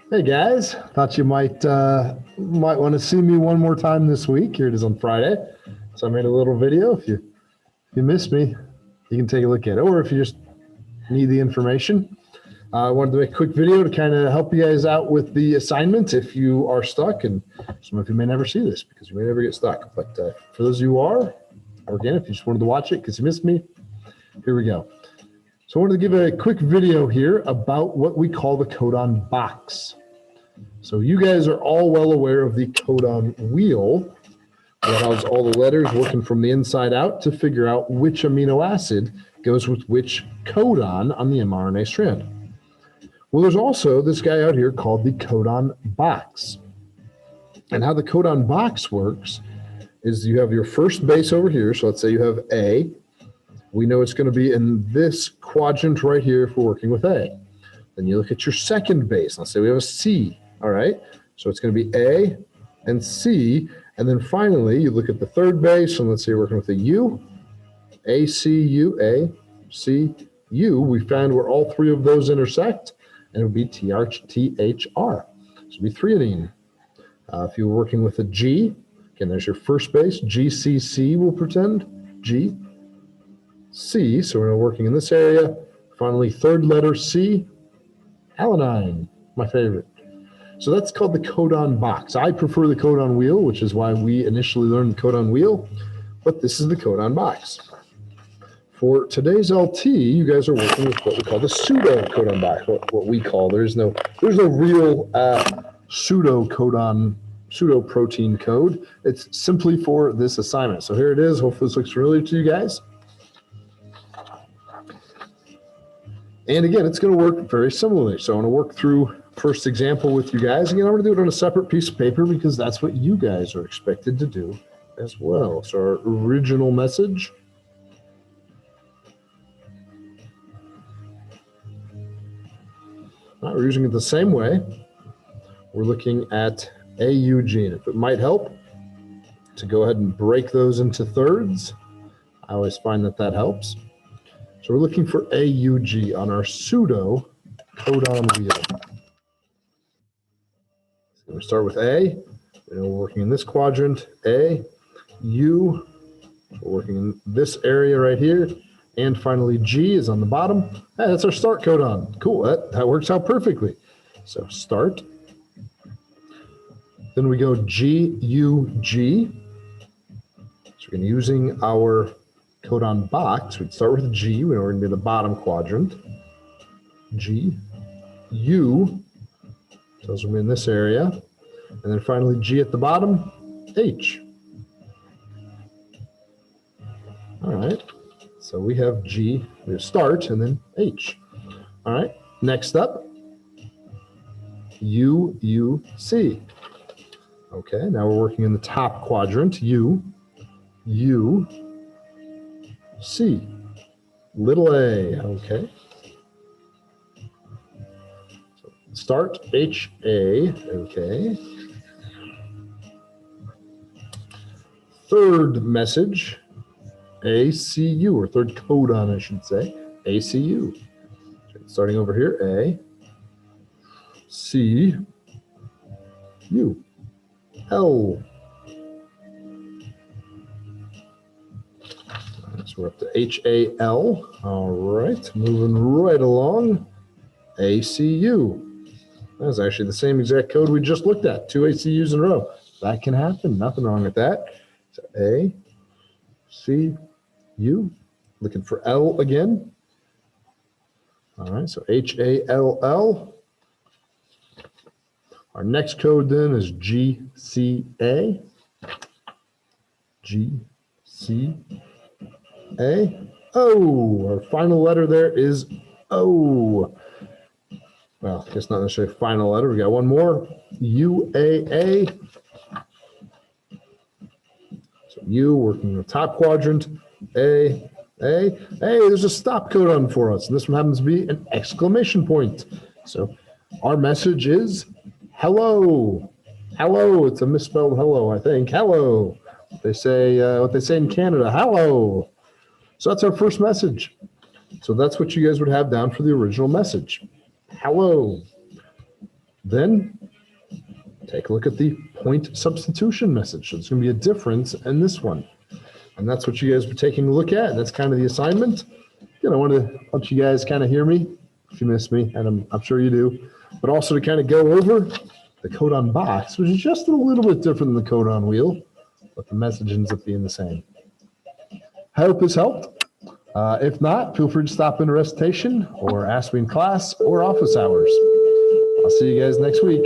Hey guys, thought you might want to see me one more time this week. Here it is on Friday, so I made a little video. If you missed me, you can take a look at it, or if you just need the information, I wanted to make a quick video to kind of help you guys out with the assignment if you are stuck, and some of you may never see this because you may never get stuck. But for those of you who are, or again, if you just wanted to watch it because you missed me, here we go. So I wanted to give a quick video here about what we call the codon box. So you guys are all well aware of the codon wheel that has all the letters working from the inside out to figure out which amino acid goes with which codon on the mRNA strand. Well, there's also this guy out here called the codon box. And how the codon box works is you have your first base over here. So let's say you have A. We know it's going to be in this quadrant right here if we're working with A. Then you look at your second base. Let's say we have a C. All right. So it's going to be A and C. And then finally, you look at the third base. And let's say you're working with a U. A, C, U, A, C, U. We found where all three of those intersect. And it would be THR. So it would be threonine. If you were working with a G, again, there's your first base. GCC, we'll pretend. G. C, so we're working in this area. Finally, third letter C, alanine, my favorite. So that's called the codon box. I prefer the codon wheel, which is why we initially learned the codon wheel, but this is the codon box. For today's LT, you guys are working with what we call the pseudo codon box, what we call. There's no real pseudo protein code. It's simply for this assignment. So here it is. Hopefully this looks familiar to you guys. And again, it's going to work very similarly. So I want to work through first example with you guys. Again, I'm going to do it on a separate piece of paper because that's what you guys are expected to do as well. So our original message. All right, we're using it the same way. We're looking at AUG. And if it might help to go ahead and break those into thirds, I always find that helps. So we're looking for AUG on our pseudo codon wheel. So we'll start with A. We know we're working in this quadrant. A, U, we're working in this area right here. And finally, G is on the bottom. Hey, that's our start codon. Cool, that works out perfectly. So start. Then we go G, U, G. So we're using our codon box. We'd start with G. We know we're going to be the bottom quadrant. G, U. So those will be in this area. And then finally G at the bottom, H. All right. So we have G, we have start, and then H. All right. Next up, U, U, C. Okay. Now we're working in the top quadrant. U, U, C, little a, okay. So start HA, okay. Third message, ACU, or third codon, I should say, ACU. Starting over here, A, C, U, L. So we're up to HAL. All right, moving right along. ACU. That's actually the same exact code we just looked at. 2 ACUs in a row. That can happen. Nothing wrong with that. So A, C, U. Looking for L again. All right, so HALL. Our next code then is GCA. GCA. O. Our final letter there is O. Well, I guess not necessarily final letter. We got one more. UAA. So U working in the top quadrant. A. Hey, there's a stop codon for us. And this one happens to be an exclamation point. So our message is hello. Hello. It's a misspelled hello, I think. Hello. They say what they say in Canada. Hello. So that's our first message. So that's what you guys would have down for the original message. Hello. Then take a look at the point substitution message. So there's going to be a difference in this one. And that's what you guys were taking a look at. That's kind of the assignment. Again, I want to let you guys kind of hear me if you miss me, and I'm sure you do, but also to kind of go over the codon box, which is just a little bit different than the codon wheel, but the message ends up being the same. I hope this helped. If not, feel free to stop in a recitation or ask me in class or office hours. I'll see you guys next week.